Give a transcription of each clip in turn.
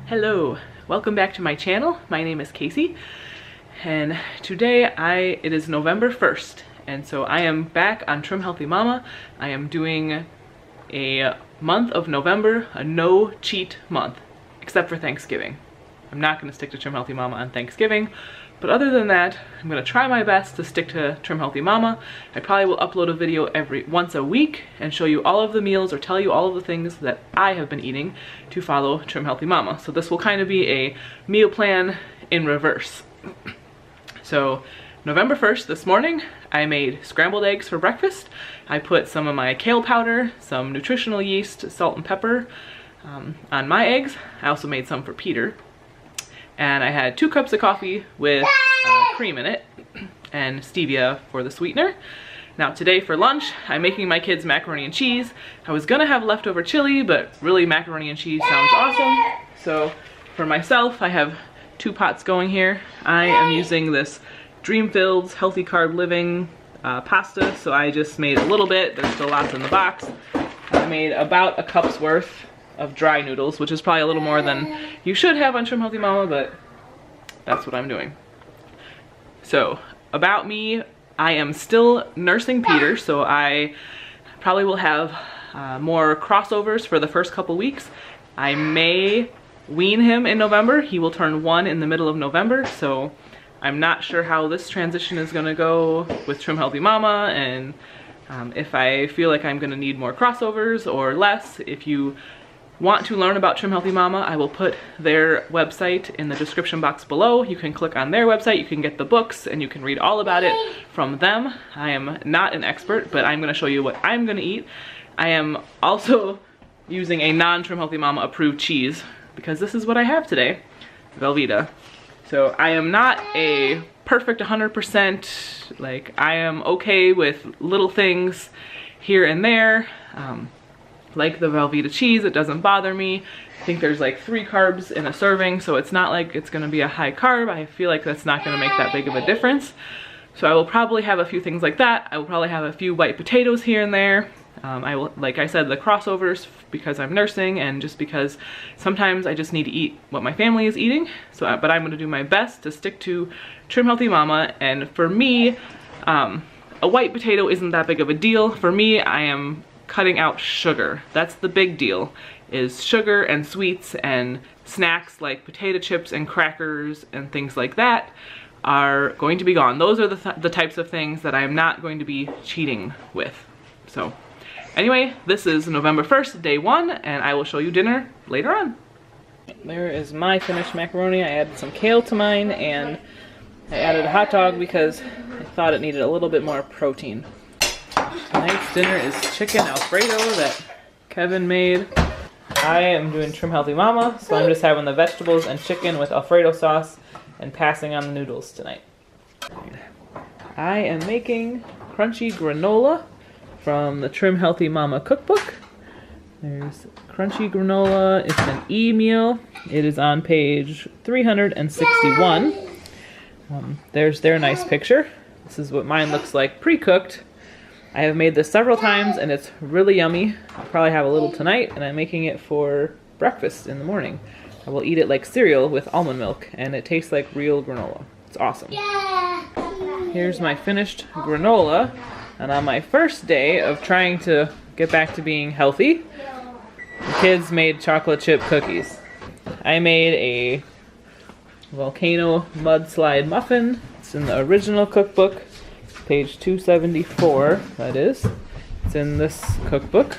Hello, welcome back to my channel. My name is Casey, and today it is November 1st, and so I am back on Trim Healthy Mama. I am doing a month of November, a no cheat month, except for Thanksgiving. I'm not going to stick to Trim Healthy Mama on Thanksgiving, but other than that, I'm going to try my best to stick to Trim Healthy Mama. I probably will upload a video once a week and show you all of the meals or tell you all of the things that I have been eating to follow Trim Healthy Mama. So this will kind of be a meal plan in reverse. So November 1st, this morning, I made scrambled eggs for breakfast. I put some of my kale powder, some nutritional yeast, salt and pepper on my eggs. I also made some for Peter. And I had 2 cups of coffee with cream in it and stevia for the sweetener. Now today for lunch, I'm making my kids macaroni and cheese. I was gonna have leftover chili, but really macaroni and cheese sounds awesome. So for myself, I have 2 pots going here. I am using this Dreamfields Healthy Carb Living pasta, so I just made a little bit. There's still lots in the box. I made about a cup's worth of dry noodles, which is probably a little more than you should have on Trim Healthy Mama, but that's what I'm doing. So about me, I am still nursing Peter, so I probably will have more crossovers for the first couple weeks. I may wean him in November. He will turn 1 in the middle of November, so I'm not sure how this transition is gonna go with Trim Healthy Mama, and if I feel like I'm gonna need more crossovers or less. If you want to learn about Trim Healthy Mama, I will put their website in the description box below. You can click on their website, you can get the books, and you can read all about it from them. I am not an expert, but I'm gonna show you what I'm gonna eat. I am also using a non-Trim Healthy Mama approved cheese because this is what I have today, Velveeta. So I am not a perfect 100%, like I am okay with little things here and there. Like the Velveeta cheese, it doesn't bother me. I think there's like 3 carbs in a serving, so it's not like it's gonna be a high carb. I feel like that's not gonna make that big of a difference. So I will probably have a few things like that. I will probably have a few white potatoes here and there. I will, like I said, the crossovers because I'm nursing and just because sometimes I just need to eat what my family is eating. So, but I'm gonna do my best to stick to Trim Healthy Mama. And for me, a white potato isn't that big of a deal. For me, I am cutting out sugar. That's the big deal, is sugar and sweets and snacks like potato chips and crackers and things like that are going to be gone. Those are the types of things that I'm not going to be cheating with. So anyway, this is November 1st, day 1, and I will show you dinner later on. There is my finished macaroni. I added some kale to mine, and I added a hot dog because I thought it needed a little bit more protein. Tonight's dinner is chicken Alfredo that Kevin made. I am doing Trim Healthy Mama, so I'm just having the vegetables and chicken with Alfredo sauce and passing on the noodles tonight. I am making crunchy granola from the Trim Healthy Mama cookbook. There's crunchy granola. It's an E meal. It is on page 361. There's their nice picture. This is what mine looks like pre-cooked. I have made this several times and it's really yummy. I'll probably have a little tonight, and I'm making it for breakfast in the morning. I will eat it like cereal with almond milk, and it tastes like real granola. It's awesome. Here's my finished granola, and on my first day of trying to get back to being healthy, the kids made chocolate chip cookies. I made a volcano mudslide muffin. It's in the original cookbook. Page 274, that is. It's in this cookbook,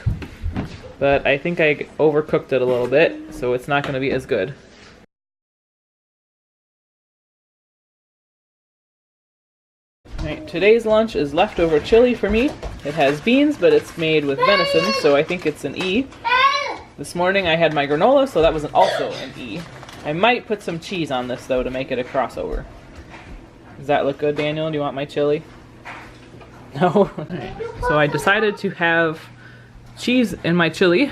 but I think I overcooked it a little bit, so it's not going to be as good. Alright, today's lunch is leftover chili for me. It has beans, but it's made with venison, so I think it's an E. This morning I had my granola, so that was also an E. I might put some cheese on this, though, to make it a crossover. Does that look good, Daniel? Do you want my chili? No? So I decided to have cheese in my chili,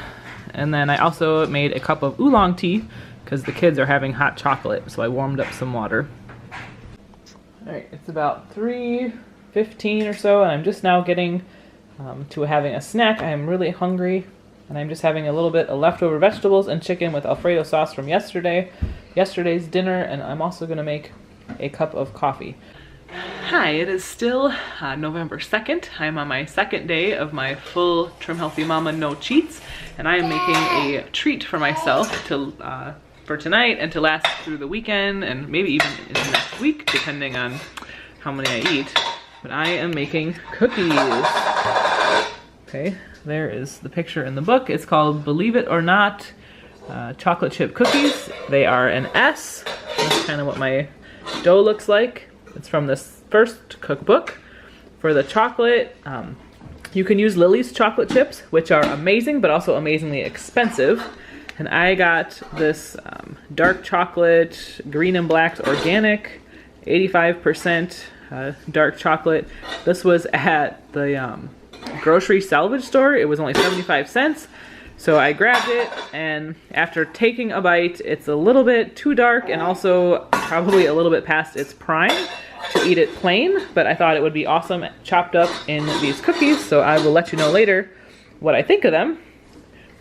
and then I also made a cup of oolong tea because the kids are having hot chocolate, so I warmed up some water. Alright, it's about 3:15 or so, and I'm just now getting to having a snack. I am really hungry. And I'm just having a little bit of leftover vegetables and chicken with Alfredo sauce from yesterday's dinner, and I'm also gonna make a cup of coffee. Hi, it is still November 2nd. I'm on my second day of my full Trim Healthy Mama no cheats, and I am making a treat for myself to for tonight and to last through the weekend and maybe even into next week, depending on how many I eat. But I am making cookies. Okay, there is the picture in the book. It's called Believe It or Not chocolate chip cookies. They are an S. That's kind of what my dough looks like. It's from this first cookbook. For the chocolate, you can use Lily's chocolate chips, which are amazing, but also amazingly expensive. And I got this dark chocolate, green and black organic, 85% dark chocolate. This was at the grocery salvage store. It was only 75 cents. So I grabbed it, and after taking a bite, it's a little bit too dark and also probably a little bit past its prime to eat it plain, but I thought it would be awesome chopped up in these cookies, so I will let you know later what I think of them.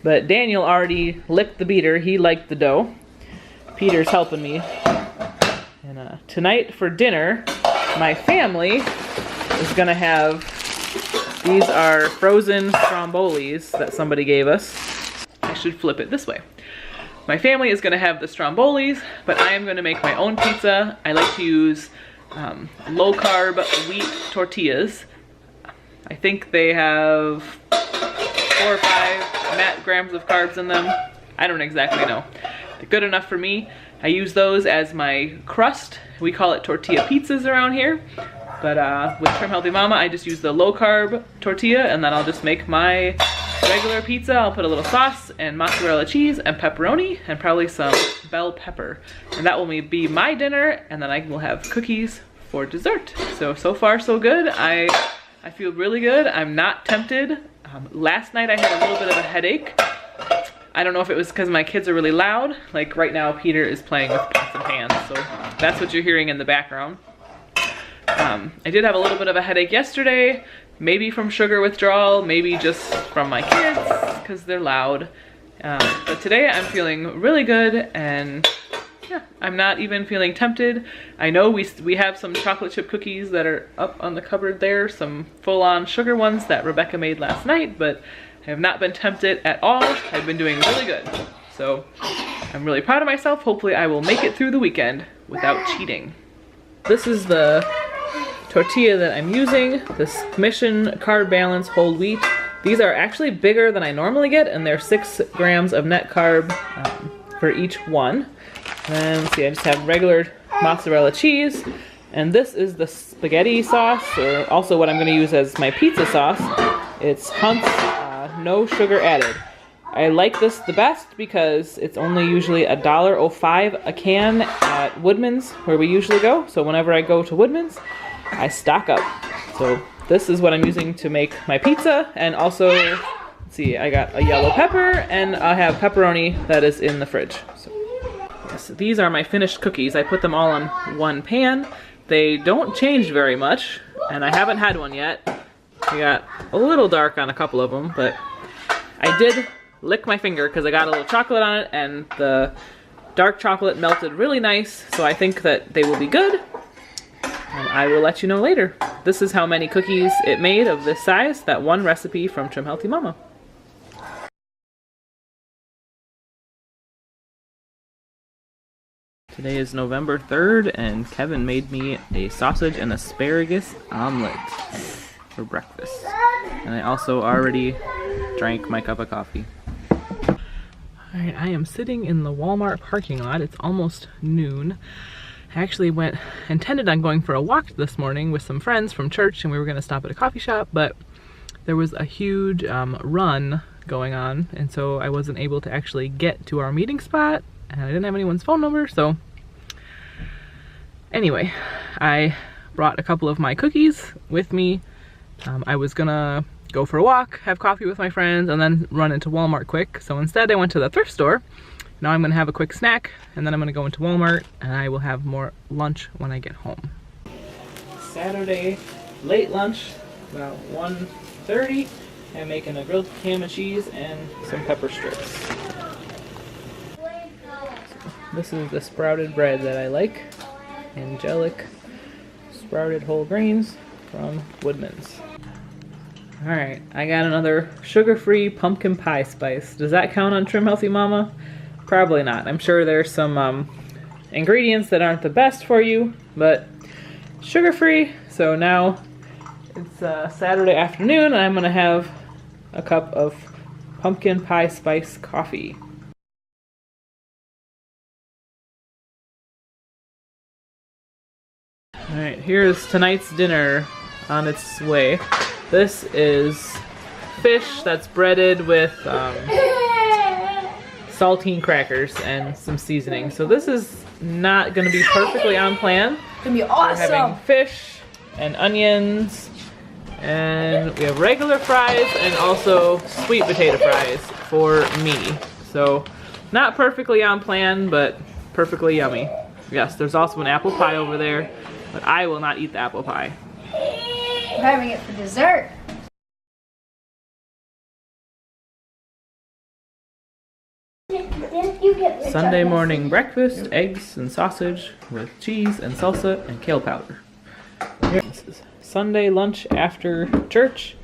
But Daniel already licked the beater. He liked the dough. Peter's helping me. And tonight for dinner, my family is gonna have, these are frozen strombolis that somebody gave us. I should flip it this way. My family is gonna have the strombolis, but I am gonna make my own pizza. I like to use low carb wheat tortillas. I think they have 4 or 5 grams of carbs in them. I don't exactly know. They're good enough for me. I use those as my crust. We call it tortilla pizzas around here. But with Trim Healthy Mama, I just use the low carb tortilla, and then I'll just make my regular pizza. I'll put a little sauce and mozzarella cheese and pepperoni and probably some bell pepper. And that will be my dinner, and then I will have cookies for dessert. So far so good. I feel really good. I'm not tempted. Last night I had a little bit of a headache. I don't know if it was because my kids are really loud. Like right now Peter is playing with pots and pans, so that's what you're hearing in the background. I did have a little bit of a headache yesterday, maybe from sugar withdrawal, maybe just from my kids because they're loud. But today I'm feeling really good, and yeah, I'm not even feeling tempted. I know we have some chocolate chip cookies that are up on the cupboard there, some full-on sugar ones that Rebecca made last night, but I have not been tempted at all. I've been doing really good. So I'm really proud of myself. Hopefully I will make it through the weekend without cheating. This is the tortilla that I'm using, this Mission Carb Balance whole wheat. These are actually bigger than I normally get, and they're 6 grams of net carb for each one. And let's see, I just have regular mozzarella cheese, and this is the spaghetti sauce, or also what I'm going to use as my pizza sauce. It's Hunt's no sugar added. I like this the best because it's only usually $1.05 a can at Woodman's, where we usually go. So whenever I go to Woodman's, I stock up. So this is what I'm using to make my pizza, and also, let's see, I got a yellow pepper, and I have pepperoni that is in the fridge. So, yes, these are my finished cookies. I put them all on one pan. They don't change very much, and I haven't had one yet. They got a little dark on a couple of them, but I did lick my finger because I got a little chocolate on it, and the dark chocolate melted really nice, so I think that they will be good. And I will let you know later. This is how many cookies it made of this size, that one recipe from Trim Healthy Mama. Today is November 3rd, and Kevin made me a sausage and asparagus omelet for breakfast. And I also already drank my cup of coffee. Alright, I am sitting in the Walmart parking lot. It's almost noon. I actually intended on going for a walk this morning with some friends from church, and we were going to stop at a coffee shop, but there was a huge run going on, and so I wasn't able to actually get to our meeting spot, and I didn't have anyone's phone number, so anyway, I brought a couple of my cookies with me. I was gonna go for a walk, have coffee with my friends, and then run into Walmart quick, so instead I went to the thrift store. Now I'm gonna have a quick snack, and then I'm gonna go into Walmart, and I will have more lunch when I get home. Saturday, late lunch, about 1:30. I'm making a grilled ham and cheese and some pepper strips. This is the sprouted bread that I like. Angelic sprouted whole grains from Woodman's. Alright, I got another sugar-free pumpkin pie spice. Does that count on Trim Healthy Mama? Probably not. I'm sure there's some ingredients that aren't the best for you, but sugar-free. So now it's Saturday afternoon and I'm gonna have a cup of pumpkin pie spice coffee. Alright, here's tonight's dinner on its way. This is fish that's breaded with saltine crackers and some seasoning. So this is not going to be perfectly on plan. It's going to be awesome. We're having fish and onions, and we have regular fries and also sweet potato fries for me. So not perfectly on plan, but perfectly yummy. Yes, there's also an apple pie over there, but I will not eat the apple pie. We're having it for dessert. Sunday morning breakfast, eggs and sausage with cheese and salsa and kale powder. This is Sunday lunch after church,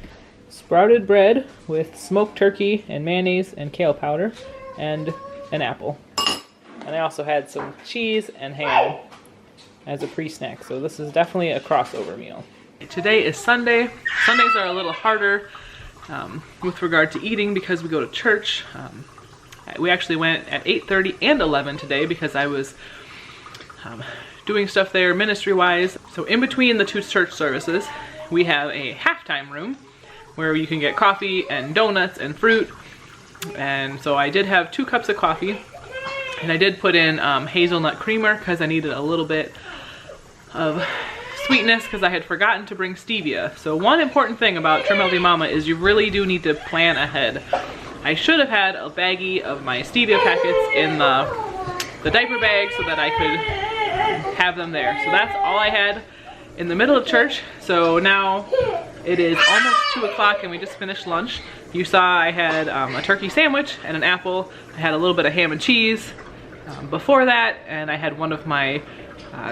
sprouted bread with smoked turkey and mayonnaise and kale powder and an apple. And I also had some cheese and ham as a pre-snack, so this is definitely a crossover meal. Today is Sunday. Sundays are a little harder with regard to eating because we go to church. We actually went at 8:30 and 11 today because I was doing stuff there ministry-wise. So in between the two church services, we have a halftime room where you can get coffee and donuts and fruit. And so I did have 2 cups of coffee, and I did put in hazelnut creamer because I needed a little bit of sweetness because I had forgotten to bring stevia. So one important thing about Trim Healthy Mama is you really do need to plan ahead. I should have had a baggie of my stevia packets in the diaper bag so that I could have them there. So that's all I had in the middle of church. So now it is almost 2 o'clock and we just finished lunch. You saw I had a turkey sandwich and an apple. I had a little bit of ham and cheese before that, and I had one of my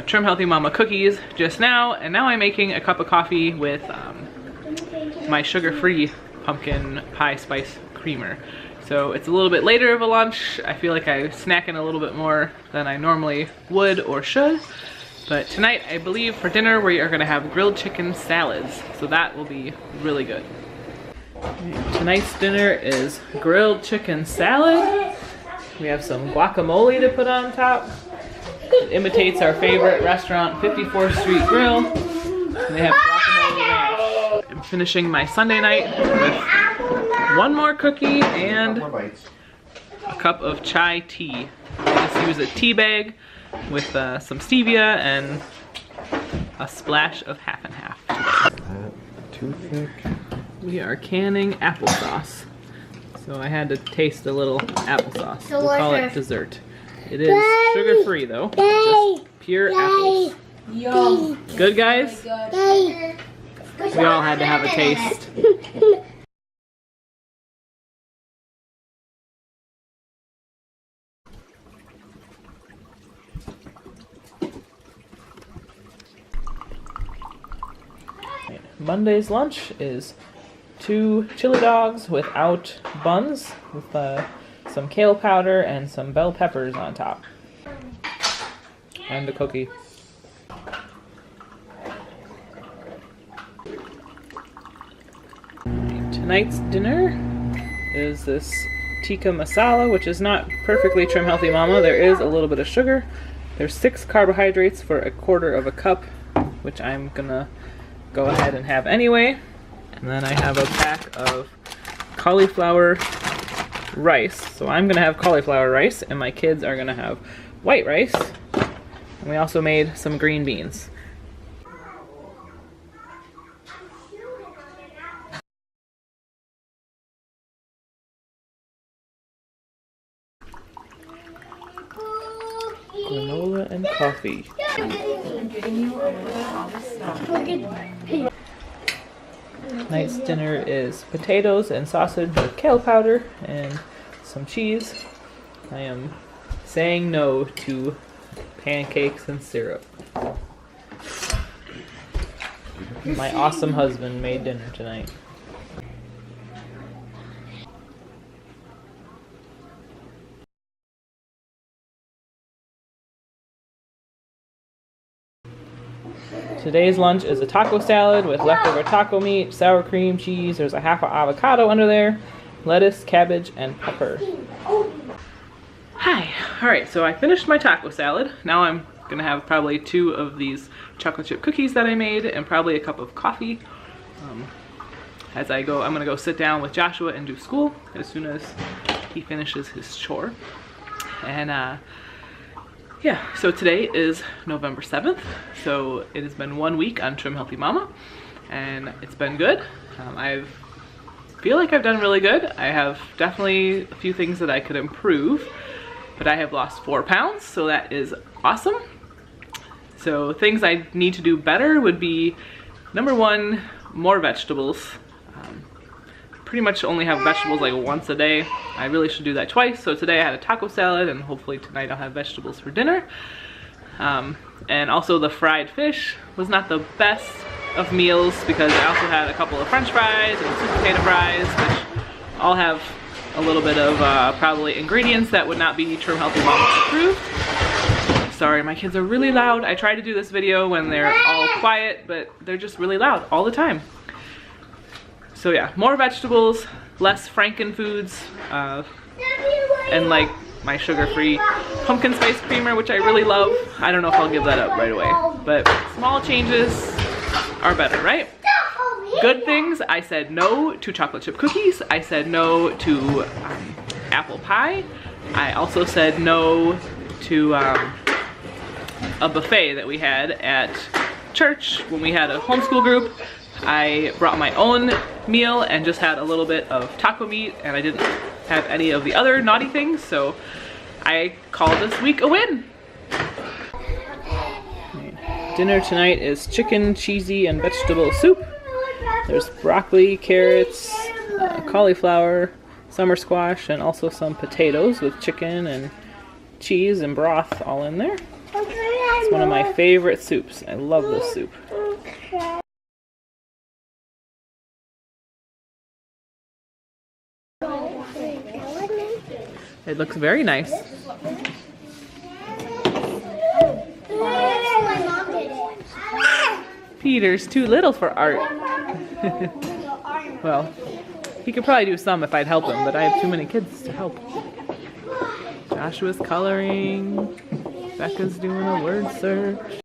Trim Healthy Mama cookies just now, and now I'm making a cup of coffee with my sugar-free pumpkin pie spice creamer. So it's a little bit later of a lunch. I feel like I'm snacking a little bit more than I normally would or should. But tonight, I believe for dinner, we are gonna have grilled chicken salads. So that will be really good. Tonight's dinner is grilled chicken salad. We have some guacamole to put on top. It imitates our favorite restaurant, 54th Street Grill. And they have guacamole ranch. I'm finishing my Sunday night with 1 more cookie and a cup of chai tea. I just use a tea bag with some stevia and a splash of half and half. Too thick. We are canning applesauce. So I had to taste a little applesauce. We'll call it dessert. It is sugar-free though, just pure apples. Yum. Good, guys? Good. We all had to have a taste. Monday's lunch is 2 chili dogs without buns with some kale powder and some bell peppers on top. And a cookie. Tonight's dinner is this tikka masala, which is not perfectly Trim Healthy Mama. There is a little bit of sugar. There's 6 carbohydrates for 1/4 of a cup, which I'm gonna go ahead and have anyway. And then I have a pack of cauliflower rice. So I'm gonna have cauliflower rice and my kids are gonna have white rice. And we also made some green beans. Granola and coffee. Tonight's dinner is potatoes and sausage with kale powder and some cheese. I am saying no to pancakes and syrup. My awesome husband made dinner tonight. Today's lunch is a taco salad with leftover taco meat, sour cream, cheese. There's a half an avocado under there, lettuce, cabbage, and pepper. Hi. Alright, so I finished my taco salad. Now I'm gonna have probably 2 of these chocolate chip cookies that I made and probably a cup of coffee. As I go, I'm gonna go sit down with Joshua and do school as soon as he finishes his chore. And yeah, so today is November 7th, so it has been 1 week on Trim Healthy Mama, and it's been good. I feel like I've done really good. I have definitely a few things that I could improve, but I have lost 4 pounds, so that is awesome. So things I need to do better would be, number 1, more vegetables. Pretty much only have vegetables like once a day. I really should do that twice. So today I had a taco salad, and hopefully tonight I'll have vegetables for dinner. And also the fried fish was not the best of meals because I also had a couple of french fries and sweet potato fries, which all have a little bit of probably ingredients that would not be Trim Healthy Mama approved. Sorry, my kids are really loud. I try to do this video when they're all quiet, but they're just really loud all the time. So yeah, more vegetables, less Franken foods, and like my sugar-free pumpkin spice creamer, which I really love. I don't know if I'll give that up right away, but small changes are better, right? Good things, I said no to chocolate chip cookies. I said no to apple pie. I also said no to a buffet that we had at church when we had a homeschool group. I brought my own meal and just had a little bit of taco meat, and I didn't have any of the other naughty things, so I call this week a win. Dinner tonight is chicken, cheesy, and vegetable soup. There's broccoli, carrots, cauliflower, summer squash, and also some potatoes with chicken and cheese and broth all in there. It's one of my favorite soups. I love this soup. It looks very nice. Peter's too little for art. Well, he could probably do some if I'd help him, but I have too many kids to help. Joshua's coloring. Becca's doing a word search.